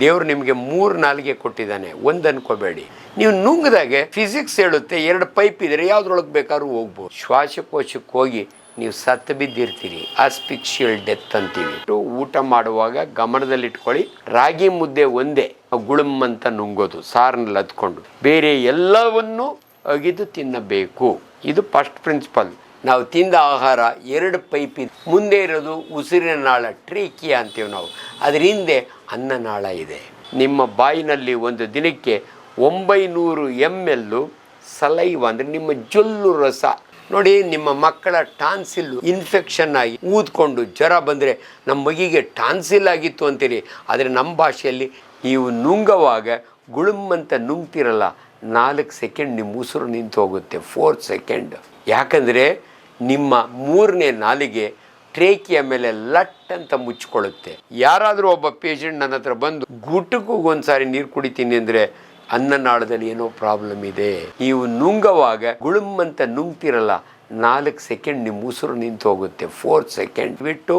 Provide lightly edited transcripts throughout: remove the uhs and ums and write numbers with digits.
ದೇವರು ನಿಮಗೆ 3 ನಾಲಿಗೆ ಕೊಟ್ಟಿದ್ದಾನೆ, ಒಂದು ಅನ್ಕೋಬೇಡಿ. ನೀವು ನುಂಗಿದಾಗೆ ಫಿಸಿಕ್ಸ್ ಹೇಳುತ್ತೆ 2 ಪೈಪ್ ಇದ್ರೆ ಯಾವ್ದ್ರೊಳಗೆ ಬೇಕಾದ್ರೂ ಹೋಗ್ಬೋದು. ಶ್ವಾಸಕೋಶಕ್ಕೆ ಹೋಗಿ ನೀವು ಸತ್ತು ಬಿದ್ದಿರ್ತೀರಿ, ಆಸ್ಪಿಕ್ಸಿಯಲ್ ಡೆತ್ ಅಂತೀವಿ. ಊಟ ಮಾಡುವಾಗ ಗಮನದಲ್ಲಿಟ್ಕೊಳ್ಳಿ, ರಾಗಿ ಮುದ್ದೆ ಒಂದೇ ಗುಳುಮ್ ಅಂತ ನುಂಗೋದು, ಸಾರನಲ್ಲಿ ಹತ್ಕೊಂಡು, ಬೇರೆ ಎಲ್ಲವನ್ನೂ ಅಗಿದು ತಿನ್ನಬೇಕು. ಇದು ಫಸ್ಟ್ ಪ್ರಿನ್ಸಿಪಲ್. ನಾವು ತಿಂದ ಆಹಾರ 2 ಪೈಪ್ ಇದೆ. ಮುಂದೆ ಇರೋದು ಉಸಿರಿನ ನಾಳ, ಟ್ರೀಕಿಯಾ ಅಂತೀವಿ ನಾವು, ಅದ್ರ ಹಿಂದೆ ಅನ್ನನಾಳ ಇದೆ. ನಿಮ್ಮ ಬಾಯಿನಲ್ಲಿ ಒಂದು ದಿನಕ್ಕೆ 900 ml ಸಲೈವ ಅಂದರೆ ನಿಮ್ಮ ಜೊಲ್ಲು ರಸ. ನೋಡಿ, ನಿಮ್ಮ ಮಕ್ಕಳ ಟಾನ್ಸಿಲ್ ಇನ್ಫೆಕ್ಷನ್ ಆಗಿ ಊದ್ಕೊಂಡು ಜ್ವರ ಬಂದರೆ ನಮ್ಮ ಮಗಿಗೆ ಟಾನ್ಸಿಲ್ ಆಗಿತ್ತು ಅಂತೀರಿ, ಆದರೆ ನಮ್ಮ ಭಾಷೆಯಲ್ಲಿ ನೀವು ನುಂಗವಾಗ ಗುಳುಮ್ ಅಂತ ನುಂಗ್ತಿರಲ್ಲ, 4 ಸೆಕೆಂಡ್ ನಿಮ್ಮ ಉಸಿರು ನಿಂತು ಹೋಗುತ್ತೆ, 4 ಸೆಕೆಂಡ್. ಯಾಕಂದರೆ ನಿಮ್ಮ 3ನೇ ನಾಲಿಗೆ ಟ್ರೇಕಿಯ ಮೇಲೆ ಲಟ್ ಅಂತ ಮುಚ್ಕೊಳ್ಳುತ್ತೆ. ಯಾರಾದರೂ ಒಬ್ಬ ಪೇಷಂಟ್ ನನ್ನ ಹತ್ರ ಬಂದು ಗುಟುಕು ಒಂದ್ಸಾರಿ ನೀರು ಕುಡಿತೀನಿ ಅಂದರೆ ಅನ್ನನಾಳದಲ್ಲಿ ಏನೋ ಪ್ರಾಬ್ಲಮ್ ಇದೆ. ನೀವು ನುಂಗವಾಗ ಗುಳುಮ್ ಅಂತ ನುಂಗ್ತಿರಲ್ಲ, 4 ಸೆಕೆಂಡ್ ನಿಮ್ಮ ಉಸಿರು ನಿಂತು ಹೋಗುತ್ತೆ, 4 ಸೆಕೆಂಡ್ ಬಿಟ್ಟು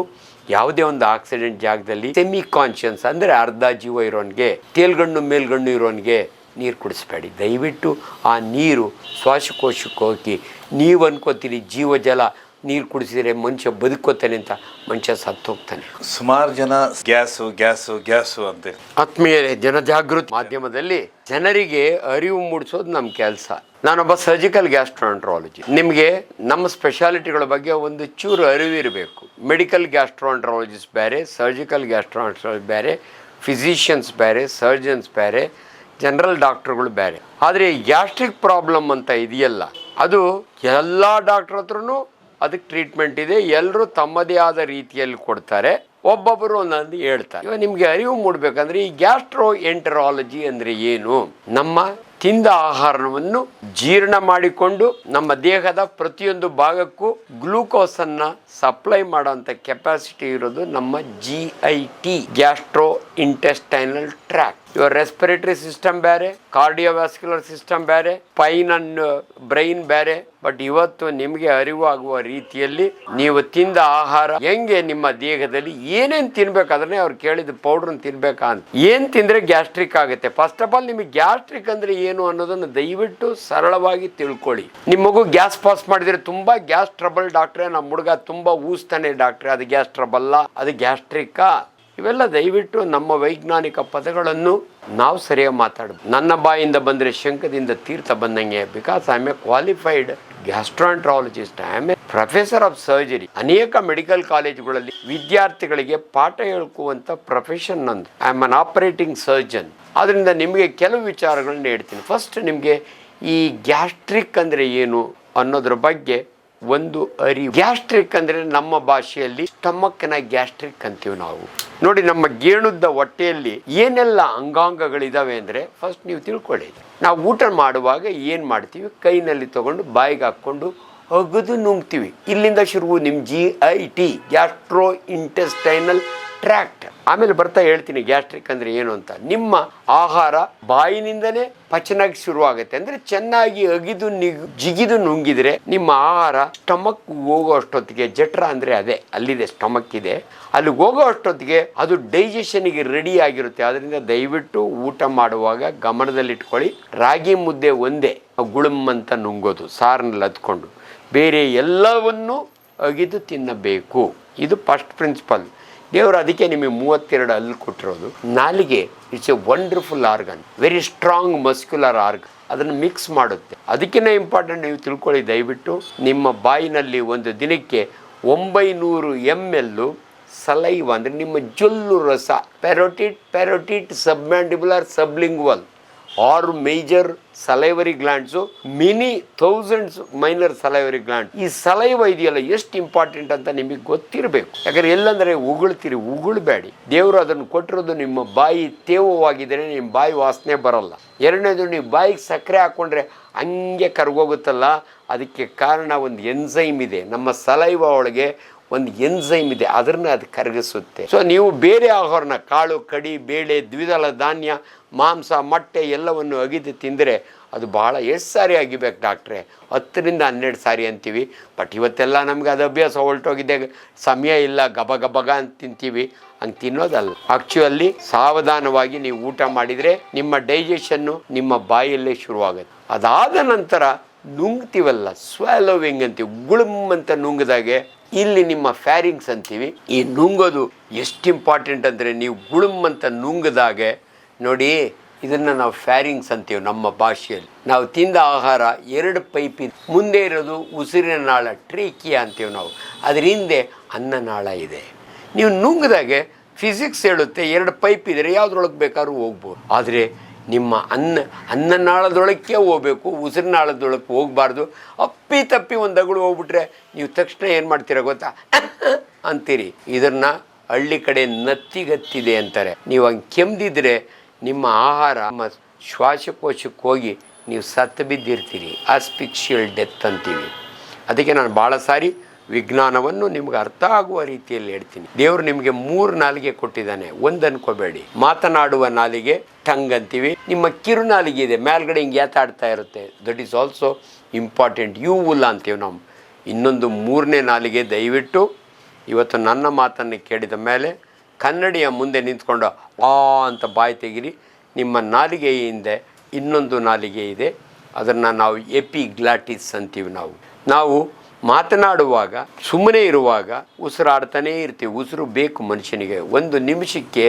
ಯಾವುದೇ ಒಂದು ಆಕ್ಸಿಡೆಂಟ್ ಜಾಗದಲ್ಲಿ ಸೆಮಿ ಕಾನ್ಷಿಯಸ್ ಅಂದರೆ ಅರ್ಧ ಜೀವ ಇರೋನ್ಗೆ, ತೇಲ್ಗಣ್ಣು ಮೇಲ್ಗಣ್ಣು ಇರೋನ್ಗೆ ನೀರು ಕುಡಿಸ್ಬೇಡಿ. ದಯವಿಟ್ಟು ಆ ನೀರು ಶ್ವಾಸಕೋಶಕ್ಕೆ ಹೋಗಿ ನೀವು ಅನ್ಕೋತೀರಿ ಜೀವಜಲ, ನೀರು ಕುಡಿಸಿದರೆ ಮನುಷ್ಯ ಬದುಕೋತಾನೆ ಅಂತ, ಮನುಷ್ಯ ಸತ್ತು ಹೋಗ್ತಾನೆ. ಸುಮಾರು ಜನ ಗ್ಯಾಸು ಗ್ಯಾಸು ಗ್ಯಾಸು ಅಂತ. ಆತ್ಮೀಯರೇ, ಜನಜಾಗೃತಿ ಮಾಧ್ಯಮದಲ್ಲಿ ಜನರಿಗೆ ಅರಿವು ಮೂಡಿಸೋದು ನಮ್ಮ ಕೆಲಸ. ನಾನೊಬ್ಬ ಸರ್ಜಿಕಲ್ ಗ್ಯಾಸ್ಟ್ರೋಎಂಟ್ರಾಲಜಿ. ನಿಮಗೆ ನಮ್ಮ ಸ್ಪೆಷಾಲಿಟಿಗಳ ಬಗ್ಗೆ ಒಂದು ಚೂರು ಅರಿವಿರಬೇಕು. ಮೆಡಿಕಲ್ ಗ್ಯಾಸ್ಟ್ರೋಎಂಟ್ರಾಲಜಿಸ್ಟ್ ಬೇರೆ, ಸರ್ಜಿಕಲ್ ಗ್ಯಾಸ್ಟ್ರೋಎಂಟ್ರಾಲಜಿ ಬೇರೆ, ಫಿಸಿಷಿಯನ್ಸ್ ಬೇರೆ, ಸರ್ಜನ್ಸ್ ಬೇರೆ, ಜನರಲ್ ಡಾಕ್ಟ್ರುಗಳು ಬೇರೆ. ಆದರೆ ಗ್ಯಾಸ್ಟ್ರಿಕ್ ಪ್ರಾಬ್ಲಮ್ ಅಂತ ಇದೆಯಲ್ಲ, ಅದು ಎಲ್ಲ ಡಾಕ್ಟ್ರ್ ಹತ್ರನೂ ಅದಕ್ಕೆ ಟ್ರೀಟ್ಮೆಂಟ್ ಇದೆ. ಎಲ್ಲರೂ ತಮ್ಮದೇ ಆದ ರೀತಿಯಲ್ಲಿ ಕೊಡ್ತಾರೆ, ಒಬ್ಬೊಬ್ಬರು ಒಂದೊಂದು ಹೇಳ್ತಾರೆ. ಇವಾಗ ನಿಮಗೆ ಅರಿವು ಮೂಡಬೇಕಂದ್ರೆ ಈ ಗ್ಯಾಸ್ಟ್ರೋ ಎಂಟರಾಲಜಿ ಅಂದರೆ ಏನು? ನಮ್ಮ ತಿಂದ ಆಹಾರವನ್ನು ಜೀರ್ಣ ಮಾಡಿಕೊಂಡು ನಮ್ಮ ದೇಹದ ಪ್ರತಿಯೊಂದು ಭಾಗಕ್ಕೂ ಗ್ಲೂಕೋಸನ್ನು ಸಪ್ಲೈ ಮಾಡೋಂಥ ಕೆಪಾಸಿಟಿ ಇರೋದು ನಮ್ಮ GIT, ಗ್ಯಾಸ್ಟ್ರೋ ಇಂಟೆಸ್ಟೈನಲ್ ಟ್ರ್ಯಾಕ್ಟ್. ಇವಾಗ ರೆಸ್ಪಿರೇಟರಿ ಸಿಸ್ಟಮ್ ಬೇರೆ, ಕಾರ್ಡಿಯೋವ್ಯಾಸ್ಕ್ಯುಲರ್ ಸಿಸ್ಟಮ್ ಬೇರೆ, ಸ್ಪೈನ್ ಅಂಡ್ ಬ್ರೈನ್ ಬೇರೆ. ಬಟ್ ಇವತ್ತು ನಿಮಗೆ ಅರಿವಾಗುವ ರೀತಿಯಲ್ಲಿ ನೀವು ತಿಂದ ಆಹಾರ ಹೆಂಗೆ ನಿಮ್ಮ ದೇಹದಲ್ಲಿ ಏನೇನು ತಿನ್ಬೇಕು, ಅದನ್ನೇ ಅವ್ರು ಕೇಳಿದ ಪೌಡ್ರನ್ನ ತಿನ್ಬೇಕಾ ಅಂತ. ಏನು ತಿಂದರೆ ಗ್ಯಾಸ್ಟ್ರಿಕ್ ಆಗುತ್ತೆ? ಫಸ್ಟ್ ಆಫ್ ಆಲ್ ನಿಮಗೆ ಗ್ಯಾಸ್ಟ್ರಿಕ್ ಅಂದರೆ ಏನು ಅನ್ನೋದನ್ನು ದಯವಿಟ್ಟು ಸರಳವಾಗಿ ತಿಳ್ಕೊಳ್ಳಿ. ನಿಮ್ಮ ಮಗು ಗ್ಯಾಸ್ ಪಾಸ್ ಮಾಡಿದರೆ ತುಂಬ ಗ್ಯಾಸ್ ಟ್ರಬಲ್ ಡಾಕ್ಟ್ರೆ, ನಮ್ಮ ಹುಡುಗ ತುಂಬ ಊಸ್ತಾನೆ ಡಾಕ್ಟ್ರೆ, ಅದು ಗ್ಯಾಸ್ ಟ್ರಬಲ್ಲ, ಅದು ಗ್ಯಾಸ್ಟ್ರಿಕ್ಕಾ? ಇವೆಲ್ಲ ದಯವಿಟ್ಟು ನಮ್ಮ ವೈಜ್ಞಾನಿಕ ಪದಗಳನ್ನು ನಾವು ಸರಿಯಾಗಿ ಮಾತಾಡೋದು. ನನ್ನ ಬಾಯಿಂದ ಬಂದರೆ ಶಂಕದಿಂದ ತೀರ್ಥ ಬಂದಂಗೆ. Because I am A qualified gastroenterologist, I am A professor of surgery. ಅನೇಕ ಮೆಡಿಕಲ್ ಕಾಲೇಜುಗಳಲ್ಲಿ ವಿದ್ಯಾರ್ಥಿಗಳಿಗೆ ಪಾಠ ಹೇಳ್ಕುವಂಥ ಪ್ರೊಫೆಷನ್ ನಂದು. I am an operating surgeon. ಆದ್ದರಿಂದ ನಿಮಗೆ ಕೆಲವು ವಿಚಾರಗಳನ್ನ ಹೇಳ್ತೀನಿ. ಫಸ್ಟ್, ನಿಮಗೆ ಈ ಗ್ಯಾಸ್ಟ್ರಿಕ್ ಅಂದರೆ ಏನು ಅನ್ನೋದ್ರ ಬಗ್ಗೆ ಒಂದು ಅರಿವು. ಗ್ಯಾಸ್ಟ್ರಿಕ್ ಅಂದರೆ ನಮ್ಮ ಭಾಷೆಯಲ್ಲಿ ಸ್ಟಮಕ್ನ ಗ್ಯಾಸ್ಟ್ರಿಕ್ ಅಂತೀವಿ ನಾವು. ನೋಡಿ, ನಮ್ಮ ಗೇಣುದ್ದ ಹೊಟ್ಟೆಯಲ್ಲಿ ಏನೆಲ್ಲ ಅಂಗಾಂಗಗಳಿದಾವೆ ಅಂದರೆ ಫಸ್ಟ್ ನೀವು ತಿಳ್ಕೊಳ್ಳಿ. ನಾವು ಊಟ ಮಾಡುವಾಗ ಏನು ಮಾಡ್ತೀವಿ? ಕೈನಲ್ಲಿ ತಗೊಂಡು ಬಾಯಿಗೆ ಹಾಕ್ಕೊಂಡು ಅಗದು ನುಂಗ್ತೀವಿ. ಇಲ್ಲಿಂದ ಶುರು ನಿಮ್ಮ GIT, ಗ್ಯಾಸ್ಟ್ರೋ ಇಂಟೆಸ್ಟೈನಲ್ ಟ್ರ್ಯಾಕ್ಟ್. ಆಮೇಲೆ ಬರ್ತಾ ಹೇಳ್ತೀನಿ ಗ್ಯಾಸ್ಟ್ರಿಕ್ ಅಂದರೆ ಏನು ಅಂತ. ನಿಮ್ಮ ಆಹಾರ ಬಾಯಿನಿಂದಲೇ ಪಚನಕ್ಕೆ ಶುರುವಾಗುತ್ತೆ. ಅಂದರೆ ಚೆನ್ನಾಗಿ ಅಗಿದು ಜಿಗಿದು ನುಂಗಿದ್ರೆ ನಿಮ್ಮ ಆಹಾರ ಸ್ಟಮಕ್ ಹೋಗೋ ಅಷ್ಟೊತ್ತಿಗೆ, ಜಠರ ಅಂದರೆ ಅದೇ ಅಲ್ಲಿದೆ, ಸ್ಟಮಕ್ ಇದೆ, ಅಲ್ಲಿಗೆ ಹೋಗೋ ಅಷ್ಟೊತ್ತಿಗೆ ಅದು ಡೈಜೆಷನ್ಗೆ ರೆಡಿ ಆಗಿರುತ್ತೆ. ಅದರಿಂದ ದಯವಿಟ್ಟು ಊಟ ಮಾಡುವಾಗ ಗಮನದಲ್ಲಿಟ್ಕೊಳ್ಳಿ, ರಾಗಿ ಮುದ್ದೆ ಒಂದೇ ಗುಳುಮ್ ಅಂತ ನುಂಗೋದು, ಸಾರನಲ್ಲಿ ಹತ್ಕೊಂಡು, ಬೇರೆ ಎಲ್ಲವನ್ನೂ ಅಗಿದು ತಿನ್ನಬೇಕು. ಇದು ಫಸ್ಟ್ ಪ್ರಿನ್ಸಿಪಲ್. ದೇವರು ಅದಕ್ಕೆ ನಿಮಗೆ 32 ಹಲ್ಲು ಕೊಟ್ಟಿರೋದು. ನಾಲಿಗೆ it's A wonderful organ, very strong muscular organ. ಅದನ್ನು ಮಿಕ್ಸ್ ಮಾಡುತ್ತೆ. ಅದಕ್ಕಿಂತ ಇಂಪಾರ್ಟೆಂಟ್ ನೀವು ತಿಳ್ಕೊಳ್ಳಿ ದಯವಿಟ್ಟು, ನಿಮ್ಮ ಬಾಯಿನಲ್ಲಿ ಒಂದು ದಿನಕ್ಕೆ 900 ml ಸಲೈವ ಅಂದರೆ ನಿಮ್ಮ ಜೊಲ್ಲು ರಸ, ಪ್ಯಾರೋಟಿಡ್ ಸಬ್ಮ್ಯಾಂಡಿಬುಲರ್ ಸಬ್ಲಿಂಗ್ವಲ್ ಆರು major salivary glands, mini thousands minor salivary gland. ಈ ಸಲೈವ ಇದೆಯಲ್ಲ ಎಷ್ಟು ಇಂಪಾರ್ಟೆಂಟ್ ಅಂತ ನಿಮಗೆ ಗೊತ್ತಿರಬೇಕು. ಯಾಕಂದರೆ ಎಲ್ಲಂದರೆ ಉಗುಳ್ತೀರಿ, ಉಗುಳ್ಬೇಡಿ. ದೇವರು ಅದನ್ನು ಕೊಟ್ಟಿರೋದು ನಿಮ್ಮ ಬಾಯಿ ತೇವವಾಗಿದ್ದರೆ ನಿಮ್ಮ ಬಾಯಿ ವಾಸನೆ ಬರೋಲ್ಲ. ಎರಡನೇದು, ನೀವು ಬಾಯಿಗೆ ಸಕ್ಕರೆ ಹಾಕ್ಕೊಂಡ್ರೆ ಹಂಗೆ ಕರ್ಗೋಗುತ್ತಲ್ಲ, ಅದಕ್ಕೆ ಕಾರಣ ಒಂದು ಎನ್ಸೈಮ್ ಇದೆ. ನಮ್ಮ ಸಲೈವ ಒಳಗೆ ಒಂದು ಎನ್ಸೈಮ್ ಇದೆ, ಅದನ್ನು ಅದು ಕರಗಿಸುತ್ತೆ. ಸೊ ನೀವು ಬೇರೆ ಆಹಾರನ ಕಾಳು ಕಡಿ ಬೇಳೆ ದ್ವಿದಳ ಧಾನ್ಯ ಮಾಂಸ ಮೊಟ್ಟೆ ಎಲ್ಲವನ್ನು ಅಗಿದು ತಿಂದರೆ ಅದು ಭಾಳ ಎಷ್ಟು ಸಾರಿ ಅಗಿಬೇಕು ಡಾಕ್ಟ್ರೆ? 10ರಿಂದ 12 ಸಾರಿ ಅಂತೀವಿ. ಬಟ್ ಇವತ್ತೆಲ್ಲ ನಮ್ಗೆ ಅದು ಅಭ್ಯಾಸ ಹೊರಟೋಗಿದೆ, ಸಮಯ ಇಲ್ಲ, ಗಬ ಅಂತ ತಿಂತೀವಿ. ಹಂಗೆ ತಿನ್ನೋದಲ್ಲ. ಆ್ಯಕ್ಚುಲಿ ಸಾವಧಾನವಾಗಿ ನೀವು ಊಟ ಮಾಡಿದರೆ ನಿಮ್ಮ ಡೈಜೆಷನ್ನು ನಿಮ್ಮ ಬಾಯಲ್ಲೇ ಶುರುವಾಗುತ್ತೆ. ಅದಾದ ನಂತರ ನುಂಗ್ತೀವಲ್ಲ, ಸ್ವ್ಯಾಲೋವಿಂಗ್ ಅಂತೀವಿ, ಗುಳುಮ್ ಅಂತ ನುಂಗಿದಾಗೆ ಇಲ್ಲಿ ನಿಮ್ಮ ಫ್ಯಾರಿಂಗ್ಸ್ ಅಂತೀವಿ. ಈ ನುಂಗೋದು ಎಷ್ಟು ಇಂಪಾರ್ಟೆಂಟ್ ಅಂದರೆ, ನೀವು ಗುಳುಮ್ ಅಂತ ನುಂಗಿದಾಗೆ ನೋಡಿ, ಇದನ್ನು ನಾವು ಫ್ಯಾರಿಂಗ್ಸ್ ಅಂತೀವಿ ನಮ್ಮ ಭಾಷೆಯಲ್ಲಿ. ನಾವು ತಿಂದ ಆಹಾರ 2 ಪೈಪ್ ಇದೆ. ಮುಂದೆ ಇರೋದು ಉಸಿರಿನ ನಾಳ, ಟ್ರೇಕಿಯಾ ಅಂತೀವಿ ನಾವು. ಅದರ ಹಿಂದೆ ಅನ್ನನಾಳ ಇದೆ. ನೀವು ನುಂಗಿದಾಗೆ ಫಿಸಿಕ್ಸ್ ಹೇಳುತ್ತೆ 2 ಪೈಪ್ ಇದ್ದರೆ ಯಾವುದ್ರೊಳಗೆ ಬೇಕಾದ್ರೂ ಹೋಗ್ಬೋದು. ಆದರೆ ನಿಮ್ಮ ಅನ್ನನಾಳದೊಳಕ್ಕೆ ಹೋಗಬೇಕು, ಉಸಿರಿನಾಳದೊಳಕ್ಕೆ ಹೋಗಬಾರ್ದು. ಅಪ್ಪಿ ತಪ್ಪಿ ಒಂದು ಅಗಳು ಹೋಗ್ಬಿಟ್ರೆ ನೀವು ತಕ್ಷಣ ಏನು ಮಾಡ್ತೀರ ಗೊತ್ತಾ? ಅಂತೀರಿ. ಇದನ್ನು ಹಳ್ಳಿ ಕಡೆ ನತ್ತಿಗತ್ತಿದೆ ಅಂತಾರೆ. ನೀವು ಹಂಗೆ ಕೆಮ್ದಿದ್ರೆ ನಿಮ್ಮ ಆಹಾರ ನಿಮ್ಮ ಶ್ವಾಸಕೋಶಕ್ಕೆ ಹೋಗಿ ನೀವು ಸತ್ತು ಬಿದ್ದಿರ್ತೀರಿ. ಆಸ್ಪಿಕ್ಸಿಯಲ್ ಡೆತ್ ಅಂತೀವಿ. ಅದಕ್ಕೆ ನಾನು ಭಾಳ ಸಾರಿ ವಿಜ್ಞಾನವನ್ನು ನಿಮ್ಗೆ ಅರ್ಥ ಆಗುವ ರೀತಿಯಲ್ಲಿ ಹೇಳ್ತೀನಿ. ದೇವರು ನಿಮಗೆ 3 ನಾಲಿಗೆ ಕೊಟ್ಟಿದ್ದಾನೆ, ಒಂದು ಅನ್ಕೋಬೇಡಿ. ಮಾತನಾಡುವ ನಾಲಿಗೆ ಟಂಗ್ ಅಂತೀವಿ. ನಿಮ್ಮ ಕಿರುನಾಲಿಗೆ ಇದೆ, ಮೇಲ್ಗಡೆ ಹಿಂಗೆ ಏತಾಡ್ತಾ ಇರುತ್ತೆ, ದಟ್ ಈಸ್ ಆಲ್ಸೋ ಇಂಪಾರ್ಟೆಂಟ್. ಯೂವುಲ್ಲ ಅಂತೀವಿ ನಾವು. ಇನ್ನೊಂದು 3ನೇ ನಾಲಿಗೆ. ದಯವಿಟ್ಟು ಇವತ್ತು ನನ್ನ ಮಾತನ್ನು ಕೇಳಿದ ಮೇಲೆ ಕನ್ನಡಿಯ ಮುಂದೆ ನಿಂತ್ಕೊಂಡು ಆ ಅಂತ ಬಾಯಿ ತೆಗಿರಿ. ನಿಮ್ಮ ನಾಲಿಗೆಯ ಹಿಂದೆ ಇನ್ನೊಂದು ನಾಲಿಗೆ ಇದೆ, ಅದನ್ನು ನಾವು ಎಪಿಗ್ಲಾಟಿಸ್ ಅಂತೀವಿ. ನಾವು ಮಾತನಾಡುವಾಗ ಸುಮ್ಮನೆ ಇರುವಾಗ ಉಸಿರಾಡ್ತಾನೇ ಇರ್ತೀವಿ. ಉಸಿರು ಬೇಕು ಮನುಷ್ಯನಿಗೆ. 1 ನಿಮಿಷಕ್ಕೆ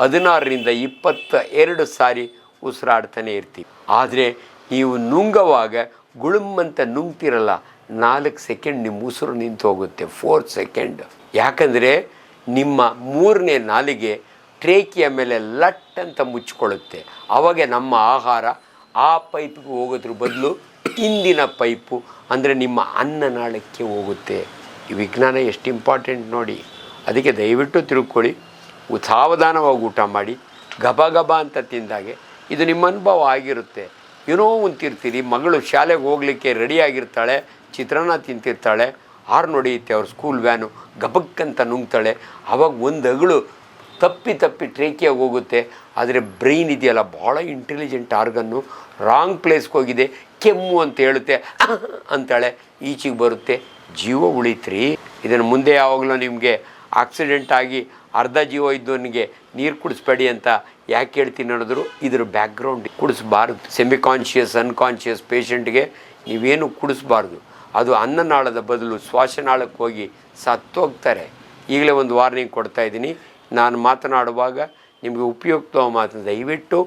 16ರಿಂದ 22 ಸಾರಿ ಉಸಿರಾಡ್ತಾನೆ ಇರ್ತೀವಿ. ಆದರೆ ನೀವು ನುಂಗುವಾಗ ಗುಳುಮ್ಮಂತ ನುಂಗ್ತಿರಲ್ಲ, 4 ಸೆಕೆಂಡ್ ನಿಮ್ಮ ಉಸಿರು ನಿಂತು ಹೋಗುತ್ತೆ, 4 ಸೆಕೆಂಡ್. ಯಾಕಂದರೆ ನಿಮ್ಮ 3ನೇ ನಾಲಿಗೆ ಟ್ರೇಕಿಯ ಮೇಲೆ ಲಟ್ ಅಂತ ಮುಚ್ಚಿಕೊಳ್ಳುತ್ತೆ. ಆವಾಗ ನಮ್ಮ ಆಹಾರ ಆ ಪೈಪಿಗೆ ಹೋಗೋದ್ರ ಬದಲು ಹಿಂದಿನ ಪೈಪು ಅಂದರೆ ನಿಮ್ಮ ಅನ್ನನಾಳಕ್ಕೆ ಹೋಗುತ್ತೆ. ಈ ವಿಜ್ಞಾನ ಎಷ್ಟು ಇಂಪಾರ್ಟೆಂಟ್ ನೋಡಿ. ಅದಕ್ಕೆ ದಯವಿಟ್ಟು ತಿಳ್ಕೊಳ್ಳಿ, ಸಾವಧಾನವಾಗಿ ಊಟ ಮಾಡಿ. ಗಬ ಅಂತ ತಿಂದಾಗೆ ಇದು ನಿಮ್ಮ ಅನುಭವ ಆಗಿರುತ್ತೆ. ಏನೋ ತಿರ್ತೀರಿ, ಮಗಳು ಶಾಲೆಗೆ ಹೋಗಲಿಕ್ಕೆ ರೆಡಿಯಾಗಿರ್ತಾಳೆ, ಚಿತ್ರಾನ್ನ ತಿಂತಿರ್ತಾಳೆ, ಹಾರ್ನ್ ಹೊಡೆಯುತ್ತೆ ಅವ್ರ ಸ್ಕೂಲ್ ವ್ಯಾನು, ಗಬಕ್ಕಂತ ನುಂಗ್ತಾಳೆ. ಆವಾಗ ಒಂದು ಅಗಳು ತಪ್ಪಿ ಟ್ರೇಕಿಯಾಗಿ ಹೋಗುತ್ತೆ. ಆದರೆ ಬ್ರೈನ್ ಇದೆಯಲ್ಲ, ಭಾಳ ಇಂಟೆಲಿಜೆಂಟ್ ಆರ್ಗನ್ನು, ರಾಂಗ್ ಪ್ಲೇಸ್ಗೆ ಹೋಗಿದೆ, ಕೆಮ್ಮು ಅಂತ ಹೇಳುತ್ತೆ, ಅಂತಾಳೆ, ಈಚೆಗೆ ಬರುತ್ತೆ, ಜೀವ ಉಳಿತ್ರಿ. ಇದನ್ನು ಮುಂದೆ ಯಾವಾಗಲೂ ನಿಮಗೆ ಆಕ್ಸಿಡೆಂಟ್ ಆಗಿ ಅರ್ಧ ಜೀವ ಇದ್ದವನಿಗೆ ನೀರು ಕುಡಿಸ್ಬೇಡಿ ಅಂತ ಯಾಕೆ ಹೇಳ್ತೀನಿ ಅನ್ನೋದ್ರು, ಇದ್ರ ಬ್ಯಾಕ್ಗ್ರೌಂಡ್ ಕುಡಿಸ್ಬಾರ್ದು. ಸೆಮಿ ಕಾನ್ಷಿಯಸ್ ಅನ್ಕಾನ್ಷಿಯಸ್ ಪೇಷಂಟ್ಗೆ ನೀವೇನು ಕುಡಿಸ್ಬಾರ್ದು. ಅದು ಅನ್ನನಾಳದ ಬದಲು ಶ್ವಾಸನಾಳಕ್ಕೆ ಹೋಗಿ ಸತ್ತೋಗ್ತಾರೆ. ಈಗಲೇ ಒಂದು ವಾರ್ನಿಂಗ್ ಕೊಡ್ತಾಯಿದ್ದೀನಿ. ನಾನು ಮಾತನಾಡುವಾಗ ನಿಮಗೆ ಉಪಯುಕ್ತ ಮಾತು. ದಯವಿಟ್ಟು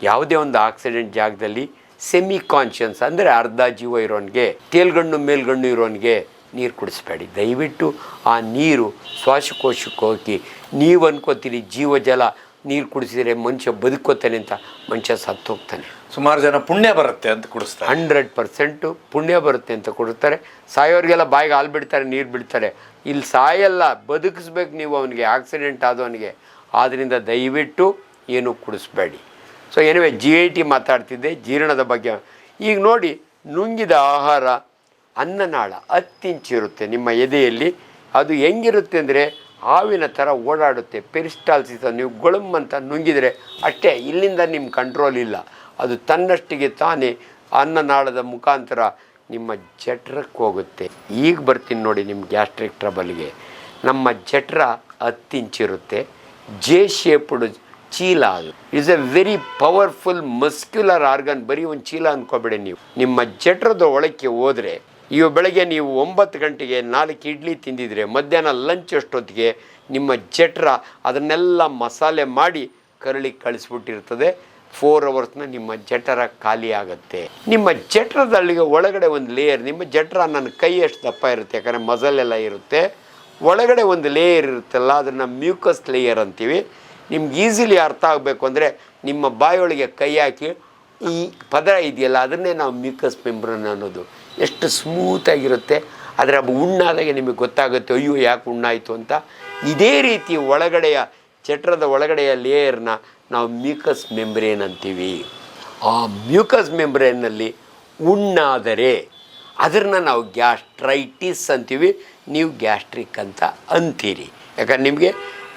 ಯಾವುದೇ ಒಂದು ಆಕ್ಸಿಡೆಂಟ್ ಜಾಗದಲ್ಲಿ ಸೆಮಿ ಕಾನ್ಷಿಯಸ್ ಅಂದರೆ ಅರ್ಧ ಜೀವ ಇರೋನಿಗೆ, ತೇಲ್ಗಣ್ಣು ಮೇಲ್ಗಣ್ಣು ಇರೋನಿಗೆ ನೀರು ಕುಡಿಸ್ಬೇಡಿ. ದಯವಿಟ್ಟು ಆ ನೀರು ಶ್ವಾಸಕೋಶಕ್ಕೆ ಹೋಗಿ ನೀವು ಅನ್ಕೋತೀರಿ ಜೀವಜಲ ನೀರು ಕುಡಿಸಿದರೆ ಮನುಷ್ಯ ಬದುಕೋತಾನೆ ಅಂತ, ಮನುಷ್ಯ ಸತ್ತೋಗ್ತಾನೆ. ಸುಮಾರು ಜನ ಪುಣ್ಯ ಬರುತ್ತೆ ಅಂತ ಕುಡಿಸ್ತಾರೆ. 100% ಪುಣ್ಯ ಬರುತ್ತೆ ಅಂತ ಕೊಡ್ತಾರೆ. ಸಾಯೋರಿಗೆಲ್ಲ ಬಾಯಿಗೆ ಹಾಲು ಬಿಡ್ತಾರೆ, ನೀರು ಬಿಡ್ತಾರೆ. ಇಲ್ಲಿ ಸಾಯಲ್ಲ, ಬದುಕಿಸ್ಬೇಕು ನೀವು ಅವನಿಗೆ, ಆಕ್ಸಿಡೆಂಟ್ ಆದವನಿಗೆ. ಆದ್ದರಿಂದ ದಯವಿಟ್ಟು ಏನೂ ಕುಡಿಸ್ಬೇಡಿ. ಸೊ ಏನಿವೆ GIT ಮಾತಾಡ್ತಿದ್ದೆ ಜೀರ್ಣದ ಬಗ್ಗೆ. ಈಗ ನೋಡಿ, ನುಂಗಿದ ಆಹಾರ ಅನ್ನನಾಳ 10 ಇಂಚ್ ಇರುತ್ತೆ ನಿಮ್ಮ ಎದೆಯಲ್ಲಿ. ಅದು ಹೆಂಗಿರುತ್ತೆ ಅಂದರೆ ಹಾವಿನ ಥರ ಓಡಾಡುತ್ತೆ, ಪೆರಿಸ್ಟಾಲ್ಸಿಸ್. ನೀವು ಗೊಳಮ್ಮಂತ ನುಂಗಿದರೆ ಅಷ್ಟೇ, ಇಲ್ಲಿಂದ ನಿಮ್ಮ ಕಂಟ್ರೋಲ್ ಇಲ್ಲ. ಅದು ತನ್ನಷ್ಟಿಗೆ ತಾನೇ ಅನ್ನನಾಳದ ಮುಖಾಂತರ ನಿಮ್ಮ ಜಠರಕ್ಕೆ ಹೋಗುತ್ತೆ. ಈಗ ಬರ್ತೀನಿ ನೋಡಿ ನಿಮ್ಮ ಗ್ಯಾಸ್ಟ್ರಿಕ್ ಟ್ರಬಲ್ಗೆ. ನಮ್ಮ ಜಠರ 10 ಇಂಚ್ ಇರುತ್ತೆ, ಜೆ ಶೇಪ್ಡ್ ಚೀಲ. ಅದು is A very powerful muscular organ. ಬರೀ ಒಂದು ಚೀಲ ಅಂದ್ಕೋಬೇಡಿ ನೀವು. ನಿಮ್ಮ ಜಠರದ ಒಳಕ್ಕೆ ಹೋದರೆ, ಇವು ಬೆಳಗ್ಗೆ ನೀವು 9 ಗಂಟೆಗೆ 4 ಇಡ್ಲಿ ತಿಂದಿದ್ರೆ, ಮಧ್ಯಾಹ್ನ ಲಂಚ್ ಅಷ್ಟೊತ್ತಿಗೆ ನಿಮ್ಮ ಜಠರ ಅದನ್ನೆಲ್ಲ ಮಸಾಲೆ ಮಾಡಿ ಕರಳಿ ಕಳಿಸ್ಬಿಟ್ಟಿರ್ತದೆ. 4 ಅವರ್ಸ್ನ ನಿಮ್ಮ ಜಠರ ಖಾಲಿ ಆಗುತ್ತೆ. ನಿಮ್ಮ ಜಠರದಲ್ಲಿಗೆ ಒಳಗಡೆ ಒಂದು ಲೇಯರ್, ನಿಮ್ಮ ಜಠರ ನನ್ನ ಕೈ ಎಷ್ಟು ದಪ್ಪ ಇರುತ್ತೆ, ಯಾಕಂದರೆ ಮಸಲೆಲ್ಲ ಇರುತ್ತೆ. ಒಳಗಡೆ ಒಂದು ಲೇಯರ್ ಇರುತ್ತಲ್ಲ, ಅದನ್ನು ಮ್ಯೂಕಸ್ ಲೇಯರ್ ಅಂತೀವಿ. ನಿಮ್ಗೆ ಈಸಿಲಿ ಅರ್ಥ ಆಗಬೇಕು ಅಂದರೆ ನಿಮ್ಮ ಬಾಯೊಳಗೆ ಕೈ ಹಾಕಿ ಈ ಪದರ ಇದೆಯಲ್ಲ, ಅದನ್ನೇ ನಾವು ಮ್ಯೂಕಸ್ ಮೆಂಬ್ರೇನ್ ಅನ್ನೋದು. ಎಷ್ಟು ಸ್ಮೂತಾಗಿರುತ್ತೆ. ಆದರೆ ಅದು ಉಣ್ಣಾದಾಗೆ ನಿಮಗೆ ಗೊತ್ತಾಗುತ್ತೆ, ಅಯ್ಯೋ ಯಾಕೆ ಉಣ್ಣಾಯಿತು ಅಂತ. ಇದೇ ರೀತಿ ಒಳಗಡೆಯ ಜಠರದ ಒಳಗಡೆಯ ಲೇಯರ್ನ ನಾವು ಮ್ಯೂಕಸ್ ಮೆಂಬ್ರೇನ್ ಅಂತೀವಿ. ಆ ಮ್ಯೂಕಸ್ ಮೆಂಬ್ರೇನ್ನಲ್ಲಿ ಉಣ್ಣಾದರೆ ಅದನ್ನು ನಾವು ಗ್ಯಾಸ್ಟ್ರೈಟಿಸ್ ಅಂತೀವಿ. ನೀವು ಗ್ಯಾಸ್ಟ್ರಿಕ್ ಅಂತ ಅಂತೀರಿ. ಯಾಕಂದ್ರೆ ನಿಮಗೆ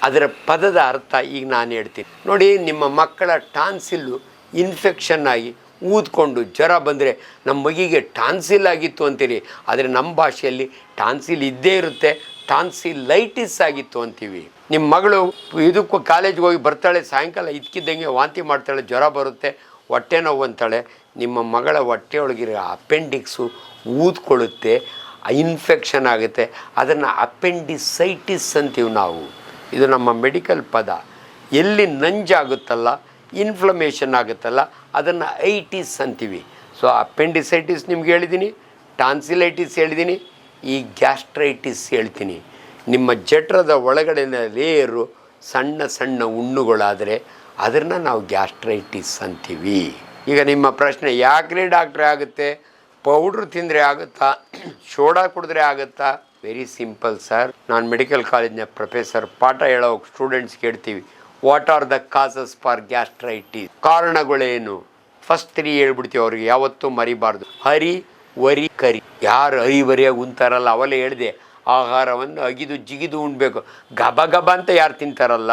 ಅದರ ಪದದ ಅರ್ಥ ಈಗ ನಾನು ಹೇಳ್ತೀನಿ ನೋಡಿ. ನಿಮ್ಮ ಮಕ್ಕಳ ಟಾನ್ಸಿಲ್ಲು ಇನ್ಫೆಕ್ಷನ್ ಆಗಿ ಊದ್ಕೊಂಡು ಜ್ವರ ಬಂದರೆ ನಮ್ಮ ಮಗಿಗೆ ಟಾನ್ಸಿಲ್ ಆಗಿತ್ತು ಅಂತೀರಿ. ಆದರೆ ನಮ್ಮ ಭಾಷೆಯಲ್ಲಿ ಟಾನ್ಸಿಲ್ ಇದ್ದೇ ಇರುತ್ತೆ, ಟಾನ್ಸಿಲೈಟಿಸ್ ಆಗಿತ್ತು ಅಂತೀವಿ. ನಿಮ್ಮ ಮಗಳು ಇದಕ್ಕೂ ಕಾಲೇಜ್ಗೆ ಹೋಗಿ ಬರ್ತಾಳೆ, ಸಾಯಂಕಾಲ ಇದ್ಕಿದ್ದಂಗೆ ವಾಂತಿ ಮಾಡ್ತಾಳೆ, ಜ್ವರ ಬರುತ್ತೆ, ಹೊಟ್ಟೆ ನೋವು ಅಂತಾಳೆ. ನಿಮ್ಮ ಮಗಳ ಹೊಟ್ಟೆಯೊಳಗಿರೋ ಅಪೆಂಡಿಕ್ಸು ಊದ್ಕೊಳ್ಳುತ್ತೆ, ಇನ್ಫೆಕ್ಷನ್ ಆಗುತ್ತೆ. ಅದನ್ನು ಅಪೆಂಡಿಸೈಟಿಸ್ ಅಂತೀವಿ ನಾವು. ಇದು ನಮ್ಮ ಮೆಡಿಕಲ್ ಪದ. ಎಲ್ಲಿ ನಂಜಾಗುತ್ತಲ್ಲ, ಇನ್ಫ್ಲಮೇಷನ್ ಆಗುತ್ತಲ್ಲ, ಅದನ್ನು ಐಟಿಸ್ ಅಂತೀವಿ. ಸೊ ಅಪೆಂಡಿಸೈಟಿಸ್ ನಿಮ್ಗೆ ಹೇಳಿದ್ದೀನಿ, ಟಾನ್ಸಿಲೈಟಿಸ್ ಹೇಳಿದ್ದೀನಿ, ಈ ಗ್ಯಾಸ್ಟ್ರೈಟಿಸ್ ಹೇಳ್ತೀನಿ. ನಿಮ್ಮ ಜಠರದ ಒಳಗಡೆನ ಲೇಯರು ಸಣ್ಣ ಸಣ್ಣ ಹುಣ್ಣುಗಳಾದರೆ ಅದನ್ನು ನಾವು ಗ್ಯಾಸ್ಟ್ರೈಟಿಸ್ ಅಂತೀವಿ. ಈಗ ನಿಮ್ಮ ಪ್ರಶ್ನೆ, ಯಾಕ್ರಿ ಡಾಕ್ಟ್ರೇ ಆಗುತ್ತೆ? ಪೌಡ್ರ್ ತಿಂದರೆ ಆಗುತ್ತಾ, ಸೋಡಾ ಕುಡಿದ್ರೆ ಆಗುತ್ತಾ? Very simple sir. ನಾನು ಮೆಡಿಕಲ್ ಕಾಲೇಜ್ನ ಪ್ರೊಫೆಸರ್, ಪಾಠ ಹೇಳೋ ಸ್ಟೂಡೆಂಟ್ಸ್ ಕೇಳ್ತೀವಿ, what are the causes for gastritis? ಕಾರಣಗಳೇನು? ಫಸ್ಟ್ 3 ಹೇಳ್ಬಿಡ್ತೀವಿ ಅವ್ರಿಗೆ, ಯಾವತ್ತೂ ಮರಿಬಾರ್ದು. ಹರಿ, ವರಿ, ಕರಿ. ಯಾರು ಹರಿವರಿಯಾಗಿ ಉಣ್ತಾರಲ್ಲ ಅವಲೇ ಹೇಳಿದೆ, ಆಹಾರವನ್ನು ಅಗಿದು ಜಿಗಿದು ಉಣ್ಬೇಕು. ಗಬ ಗಬ ಅಂತ ಯಾರು ತಿಂತಾರಲ್ಲ,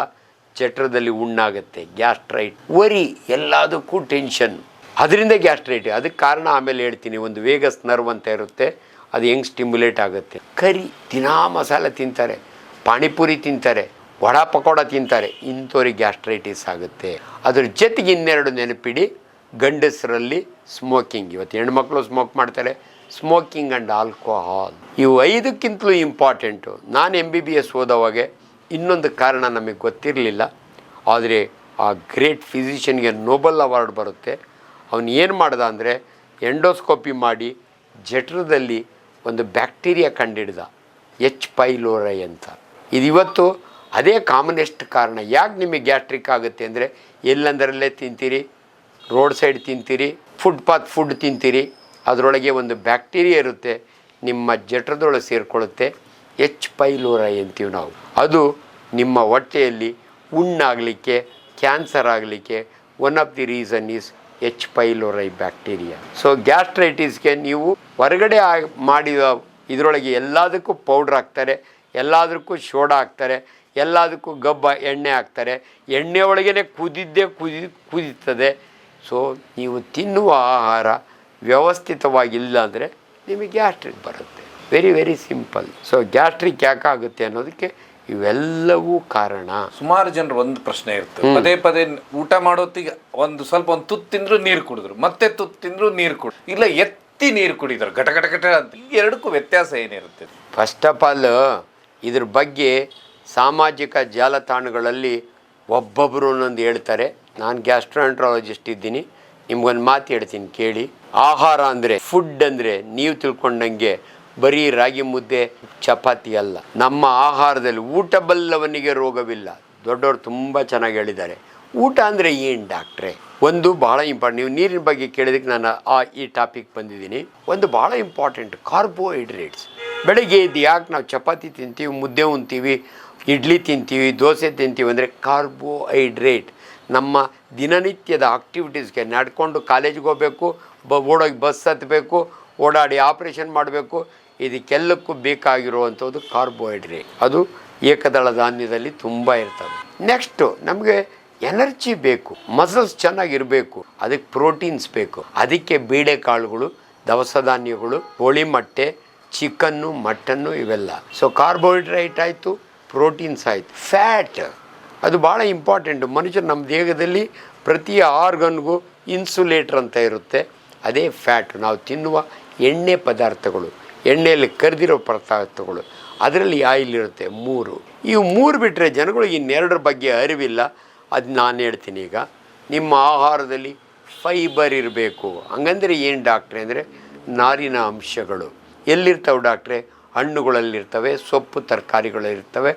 ಜಠರದಲ್ಲಿ ಉಣ್ಣಾಗುತ್ತೆ, ಗ್ಯಾಸ್ಟ್ರೈಟ್. ವರಿ, ಎಲ್ಲದಕ್ಕೂ ಟೆನ್ಷನ್, ಅದರಿಂದ ಗ್ಯಾಸ್ಟ್ರೈಟ್. ಅದಕ್ಕೆ ಕಾರಣ ಆಮೇಲೆ ಹೇಳ್ತೀನಿ. ಒಂದು ವೇಗಸ್ ನರ್ವ್ ಅಂತ ಇರುತ್ತೆ, ಅದು ಹೆಂಗೆ ಸ್ಟಿಮ್ಯುಲೇಟ್ ಆಗುತ್ತೆ. ಕರಿ, ದಿನಾ ಮಸಾಲೆ ತಿಂತಾರೆ, ಪಾನಿಪುರಿ ತಿಂತಾರೆ, ವಡಾ ಪಕೋಡ ತಿಂತಾರೆ, ಇಂಥವ್ರಿಗೆ ಗ್ಯಾಸ್ಟ್ರೈಟಿಸ್ ಆಗುತ್ತೆ. ಅದ್ರ ಜೊತೆಗೆ ಇನ್ನೆರಡು ನೆನಪಿಡಿ, ಗಂಡಸರಲ್ಲಿ ಸ್ಮೋಕಿಂಗ್. ಇವತ್ತು ಹೆಣ್ಮಕ್ಳು ಸ್ಮೋಕ್ ಮಾಡ್ತಾರೆ, ಸ್ಮೋಕಿಂಗ್ ಆ್ಯಂಡ್ ಆಲ್ಕೋಹಾಲ್. ಇವು 5ಕ್ಕಿಂತಲೂ ಇಂಪಾರ್ಟೆಂಟು. ನಾನು MBBS ಓದೋವಾಗೆ ಇನ್ನೊಂದು ಕಾರಣ ನಮಗೆ ಗೊತ್ತಿರಲಿಲ್ಲ, ಆದರೆ ಆ ಗ್ರೇಟ್ ಫಿಸಿಷಿಯನ್ಗೆ ನೋಬೆಲ್ ಅವಾರ್ಡ್ ಬರುತ್ತೆ. ಅವನು ಏನು ಮಾಡ್ದ ಅಂದರೆ, ಎಂಡೋಸ್ಕೋಪಿ ಮಾಡಿ ಜಠರದಲ್ಲಿ ಒಂದು ಬ್ಯಾಕ್ಟೀರಿಯಾ ಕಂಡಿಡ್ದ, H. ಪೈಲೋರೈ ಅಂತ. ಇದು ಇವತ್ತು ಅದೇ ಕಾಮನೆಸ್ಟ್ ಕಾರಣ. ಯಾಕೆ ನಿಮಗೆ ಗ್ಯಾಸ್ಟ್ರಿಕ್ ಆಗುತ್ತೆ ಅಂದರೆ, ಎಲ್ಲಂದರಲ್ಲೇ ತಿಂತೀರಿ, ರೋಡ್ ಸೈಡ್ ತಿಂತೀರಿ, ಫುಟ್ಪಾತ್ ಫುಡ್ ತಿಂತೀರಿ, ಅದರೊಳಗೆ ಒಂದು ಬ್ಯಾಕ್ಟೀರಿಯಾ ಇರುತ್ತೆ, ನಿಮ್ಮ ಜಠರದೊಳಗೆ ಸೇರಿಕೊಳ್ಳುತ್ತೆ, H. ಪೈಲೋರೈ ಅಂತೀವಿ ನಾವು. ಅದು ನಿಮ್ಮ ಹೊಟ್ಟೆಯಲ್ಲಿ ಹುಣ್ಣಾಗಲಿಕ್ಕೆ, ಕ್ಯಾನ್ಸರ್ ಆಗಲಿಕ್ಕೆ one of the reason is H. Pylori bacteria. So ಗ್ಯಾಸ್ಟ್ರೈಟಿಸ್ಗೆ ನೀವು ಹೊರಗಡೆ ಮಾಡಿದ ಇದರೊಳಗೆ ಎಲ್ಲದಕ್ಕೂ ಪೌಡ್ರ್ ಹಾಕ್ತಾರೆ, ಎಲ್ಲದಕ್ಕೂ ಸೋಡಾ ಹಾಕ್ತಾರೆ, ಎಲ್ಲದಕ್ಕೂ ಗಬ್ಬ ಎಣ್ಣೆ ಹಾಕ್ತಾರೆ. ಎಣ್ಣೆ ಒಳಗೇ ಕುದೀತದೆ. ಸೊ ನೀವು ತಿನ್ನುವ ಆಹಾರ ವ್ಯವಸ್ಥಿತವಾಗಿಲ್ಲ ಅಂದರೆ ನಿಮಗೆ ಗ್ಯಾಸ್ಟ್ರಿಕ್ ಬರುತ್ತೆ. Very very simple. So gastric ಯಾಕಾಗುತ್ತೆ ಅನ್ನೋದಕ್ಕೆ ಇವೆಲ್ಲವೂ ಕಾರಣ. ಸುಮಾರು ಜನರು ಒಂದು ಪ್ರಶ್ನೆ ಇರ್ತದೆ, ಪದೇ ಪದೇ ಊಟ ಮಾಡೋತ್ತಿಗೆ ಸ್ವಲ್ಪ ಒಂದು ತುತ್ತು ತಿಂದ್ರು ನೀರು ಕುಡಿದ್ರು, ಮತ್ತೆ ತುತ್ತು ತಿಂದ್ರು ನೀರು ಕುಡಿದ್ರು, ಇಲ್ಲ ಎತ್ತಿ ನೀರು ಕುಡಿದ್ರು, ಘಟ ಘಟ ಘಟ ಅಂತ. ಈ ಎರಡಕ್ಕೂ ವ್ಯತ್ಯಾಸ ಏನಿರುತ್ತೆ? ಫಸ್ಟ್ ಆಫ್ ಆಲ್ ಇದ್ರ ಬಗ್ಗೆ ಸಾಮಾಜಿಕ ಜಾಲತಾಣಗಳಲ್ಲಿ ಒಬ್ಬೊಬ್ಬರು ಒಂದೊಂದು ಹೇಳ್ತಾರೆ. ನಾನು ಗ್ಯಾಸ್ಟ್ರೋಎಂಟ್ರಾಲಜಿಸ್ಟ್ ಇದ್ದೀನಿ, ನಿಮ್ಗೊಂದು ಮಾತು ಹೇಳ್ತೀನಿ ಕೇಳಿ. ಆಹಾರ ಅಂದರೆ, ಫುಡ್ ಅಂದರೆ ನೀವು ತಿಳ್ಕೊಂಡಂಗೆ ಬರೀ ರಾಗಿ ಮುದ್ದೆ ಚಪಾತಿ ಅಲ್ಲ. ನಮ್ಮ ಆಹಾರದಲ್ಲಿ ಊಟ ಬಲ್ಲವನಿಗೆ ರೋಗವಿಲ್ಲ. ದೊಡ್ಡವರು ತುಂಬ ಚೆನ್ನಾಗಿ ಹೇಳಿದ್ದಾರೆ. ಊಟ ಅಂದರೆ ಏನು ಡಾಕ್ಟ್ರೆ? ಒಂದು ಭಾಳ ಇಂಪಾರ್ಟೆಂಟ್. ನೀವು ನೀರಿನ ಬಗ್ಗೆ ಕೇಳಿದಕ್ಕೆ ನಾನು ಈ ಟಾಪಿಕ್ ಬಂದಿದ್ದೀನಿ. ಒಂದು ಭಾಳ ಇಂಪಾರ್ಟೆಂಟ್, ಕಾರ್ಬೋಹೈಡ್ರೇಟ್ಸ್. ಬೆಳಗ್ಗೆ ಇದು ಯಾಕೆ ನಾವು ಚಪಾತಿ ತಿಂತೀವಿ, ಮುದ್ದೆ ಉಣ್ತೀವಿ, ಇಡ್ಲಿ ತಿಂತೀವಿ, ದೋಸೆ ತಿಂತೀವಿ ಅಂದರೆ ಕಾರ್ಬೋಹೈಡ್ರೇಟ್. ನಮ್ಮ ದಿನನಿತ್ಯದ ಆಕ್ಟಿವಿಟೀಸ್ಗೆ ನಡ್ಕೊಂಡು ಕಾಲೇಜಿಗೆ ಹೋಗಬೇಕು, ಓಡೋಗಿ ಬಸ್ ಹತ್ತಬೇಕು, ಓಡಾಡಿ ಆಪ್ರೇಷನ್ ಮಾಡಬೇಕು, ಇದಕ್ಕೆಲ್ಲಕ್ಕೂ ಬೇಕಾಗಿರುವಂಥದ್ದು ಕಾರ್ಬೋಹೈಡ್ರೇಟ್. ಅದು ಏಕದಳ ಧಾನ್ಯದಲ್ಲಿ ತುಂಬ ಇರ್ತವೆ. ನೆಕ್ಸ್ಟು ನಮಗೆ ಎನರ್ಜಿ ಬೇಕು, ಮಸಲ್ಸ್ ಚೆನ್ನಾಗಿರಬೇಕು, ಅದಕ್ಕೆ ಪ್ರೋಟೀನ್ಸ್ ಬೇಕು. ಅದಕ್ಕೆ ಬೇಳೆಕಾಳುಗಳು, ದವಸ ಧಾನ್ಯಗಳು, ಕೋಳಿ ಮೊಟ್ಟೆ, ಚಿಕನ್ನು, ಮಟನ್ನು ಇವೆಲ್ಲ. ಸೊ ಕಾರ್ಬೋಹೈಡ್ರೇಟ್ ಆಯಿತು, ಪ್ರೋಟೀನ್ಸ್ ಆಯಿತು. ಫ್ಯಾಟ್ ಅದು ಭಾಳ ಇಂಪಾರ್ಟೆಂಟು. ಮನುಷ್ಯರು ನಮ್ಮ ದೇಹದಲ್ಲಿ ಪ್ರತಿ ಆರ್ಗನ್ಗೂ ಇನ್ಸುಲೇಟರ್ ಅಂತ ಇರುತ್ತೆ, ಅದೇ ಫ್ಯಾಟ್. ನಾವು ತಿನ್ನುವ ಎಣ್ಣೆ ಪದಾರ್ಥಗಳು, ಎಣ್ಣೆಯಲ್ಲಿ ಕರೆದಿರೋ ಪದಾರ್ಥಗಳು, ಅದರಲ್ಲಿ ಆಯಿಲ್ ಇರುತ್ತೆ. 3 ಇವು 3 ಬಿಟ್ಟರೆ ಜನಗಳಿಗೆ ಇನ್ನೆರಡರ ಬಗ್ಗೆ ಅರಿವಿಲ್ಲ. ಅದು ನಾನು ಹೇಳ್ತೀನಿ. ಈಗ ನಿಮ್ಮ ಆಹಾರದಲ್ಲಿ ಫೈಬರ್ ಇರಬೇಕು. ಹಂಗಂದರೆ ಏನು ಡಾಕ್ಟ್ರೆ ಅಂದರೆ, ನಾರಿನ ಅಂಶಗಳು ಎಲ್ಲಿರ್ತವೆ ಡಾಕ್ಟ್ರೆ? ಹಣ್ಣುಗಳಲ್ಲಿರ್ತವೆ, ಸೊಪ್ಪು ತರಕಾರಿಗಳಿರ್ತವೆ,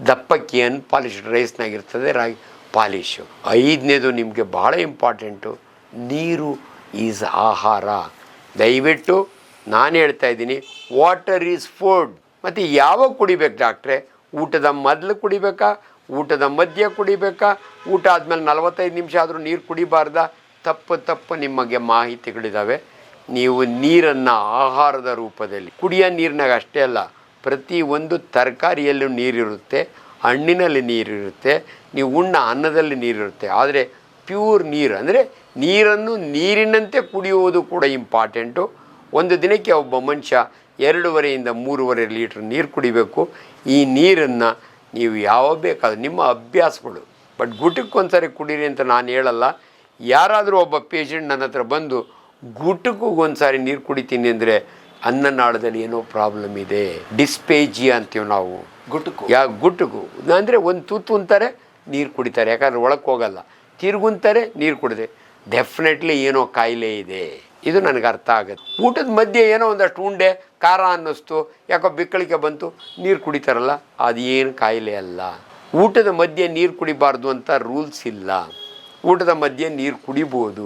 ದಪ್ಪಕ್ಕಿ ಅನ್ಪಾಲಿಶ್ಡ್ ರೈಸ್ನಾಗಿರ್ತದೆ, ರಾಗಿ ಪಾಲಿಶು. 5ನೇದು ನಿಮಗೆ ಭಾಳ ಇಂಪಾರ್ಟೆಂಟು, ನೀರು ಈಸ್ ಆಹಾರ. ದಯವಿಟ್ಟು ನಾನು ಹೇಳ್ತಾ ಇದ್ದೀನಿ, ವಾಟರ್ ಈಸ್ ಫುಡ್. ಮತ್ತು ಯಾವಾಗ ಕುಡಿಬೇಕು ಡಾಕ್ಟ್ರೆ? ಊಟದ ಮೊದಲು ಕುಡಿಬೇಕಾ, ಊಟದ ಮಧ್ಯೆ ಕುಡಿಬೇಕಾ, ಊಟ ಆದಮೇಲೆ 45 ನಿಮಿಷ ಆದರೂ ನೀರು ಕುಡಿಬಾರ್ದಾ? ತಪ್ಪು ನಿಮಗೆ ಮಾಹಿತಿಗಳಿದ್ದಾವೆ. ನೀವು ನೀರನ್ನು ಆಹಾರದ ರೂಪದಲ್ಲಿ, ಕುಡಿಯೋ ನೀರಿನಾಗ ಅಷ್ಟೇ ಅಲ್ಲ, ಪ್ರತಿ ಒಂದು ತರಕಾರಿಯಲ್ಲೂ ನೀರಿರುತ್ತೆ, ಹಣ್ಣಿನಲ್ಲಿ ನೀರಿರುತ್ತೆ, ನೀವು ಉಣ್ಣ ಅನ್ನದಲ್ಲಿ ನೀರಿರುತ್ತೆ. ಆದರೆ ಪ್ಯೂರ್ ನೀರು ಅಂದರೆ ನೀರನ್ನು ನೀರಿನಂತೆ ಕುಡಿಯುವುದು ಕೂಡ ಇಂಪಾರ್ಟೆಂಟು. ಒಂದು ದಿನಕ್ಕೆ ಒಬ್ಬ ಮನುಷ್ಯ 2.5 3.5 ಲೀಟ್ರ್ ನೀರು ಕುಡಿಬೇಕು. ಈ ನೀರನ್ನು ನೀವು ಯಾವಾಗ ಬೇಕಾದ್ರೆ ನಿಮ್ಮ ಅಭ್ಯಾಸಗಳು, ಬಟ್ ಗುಟಕ್ಕೊಂದ್ಸರಿ ಕುಡೀರಿ ಅಂತ ನಾನು ಹೇಳಲ್ಲ. ಯಾರಾದರೂ ಒಬ್ಬ ಪೇಷಂಟ್ ನನ್ನ ಹತ್ರ ಬಂದು ಗುಟಕ್ಕೊಂದ್ಸಾರಿ ನೀರು ಕುಡಿತೀನಿ ಅಂದರೆ ಅನ್ನನಾಳದಲ್ಲಿ ಏನೋ ಪ್ರಾಬ್ಲಮ್ ಇದೆ, ಡಿಸ್ಪೇಜಿಯಾ ಅಂತೀವಿ ನಾವು. ಗುಟುಕು ಗುಟುಕು ಅಂದರೆ ಒಂದು ತುತ್ತು ಅಂತಾರೆ ನೀರು ಕುಡಿತಾರೆ, ಯಾಕಂದ್ರೆ ಒಳಕ್ಕೆ ಹೋಗಲ್ಲ. ತಿರುಗುಂತಾರೆ ನೀರು ಕುಡಿದೆ, ಡೆಫಿನೆಟ್ಲಿ ಏನೋ ಕಾಯಿಲೆ ಇದೆ. ಇದು ನನಗೆ ಅರ್ಥ ಆಗುತ್ತೆ. ಊಟದ ಮಧ್ಯೆ ಏನೋ ಒಂದಷ್ಟು ಉಂಡೆ ಖಾರ ಅನ್ನಿಸ್ತು, ಯಾಕೋ ಬಿಕ್ಕಳಿಕೆ ಬಂತು, ನೀರು ಕುಡಿತಾರಲ್ಲ, ಅದು ಏನು ಕಾಯಿಲೆ ಅಲ್ಲ. ಊಟದ ಮಧ್ಯೆ ನೀರು ಕುಡಿಬಾರ್ದು ಅಂತ ರೂಲ್ಸ್ ಇಲ್ಲ. ಊಟದ ಮಧ್ಯೆ ನೀರು ಕುಡಿಬೋದು.